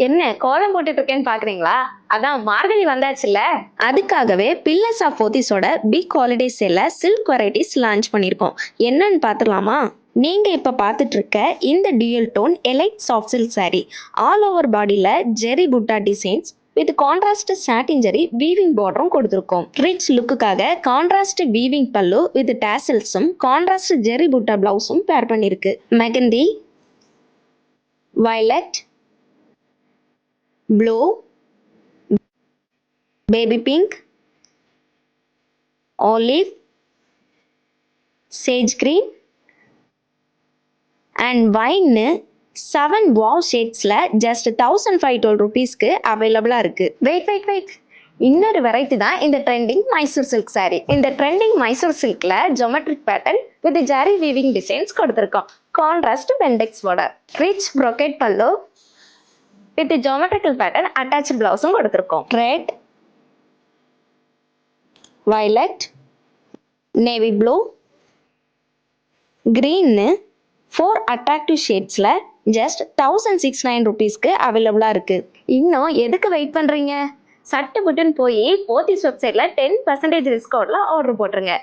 என்ன கோலம் போட்டுட்டு இருக்கேன்னு பாக்குறீங்களா? அதான் மார்கழி வந்தாச்சுல்ல. அதுக்காகவே பில்லர்ஸ் ஆஃப் போத்தீஸோட பிக் ஹாலிடே சேல்ல சில்க் வெரைட்டிஸ் லான்ச் பண்ணியிருக்கோம். என்னன்னு பார்த்துடலாமா? நீங்க இப்ப பார்த்துட்டு இருக்க இந்த dual tone elite soft silk saree all over பாடியில zari butta designs with contrast satin zari weaving பார்டரும் கொடுத்துருக்கோம். ரிச் லுக்குக்காக கான்ட்ராஸ்ட் வீவிங் பல்லு வித் டாசல்ஸும் கான்ட்ராஸ்ட் ஜெரி புட்டா பிளவுஸும் பேர் பண்ணிருக்கு. Mehendi, violet, blue, baby pink, olive, sage green and வைன்னு 7 வாவ் ஷேட்ஸில் ஜஸ்ட் 1512 ருபீஸ்க்கு அவைலபிளாக இருக்குது. வெயிட் இன்னொரு வெரைட்டி தான் இந்த ட்ரெண்டிங் மைசூர் சில்க் saree. இந்த ட்ரெண்டிங் மைசூர் சில்கில் geometric pattern with zari weaving designs கொடுத்துருக்கோம். கான்ட்ராஸ்ட் பெண்டெக்ஸ் border, rich brocade pallu with geometrical pattern attach பிளவுஸும் கொடுத்துருக்கோம். ரெட், வயலட், நேவி ப்ளூ, கிரீன்னு 4 அட்ராக்டிவ் ஷேட்ஸில் ஜஸ்ட் 1069 ருபீஸ்க்கு அவைலபிளாக இருக்குது. இன்னும் எதுக்கு வெயிட் பண்ணுறீங்க? சட்டு புட்டுன்னு போய் போத்தீஸ் வெப்சைட்டில் 10% டிஸ்கவுண்ட்டில் ஆர்டர் போட்டுருங்க.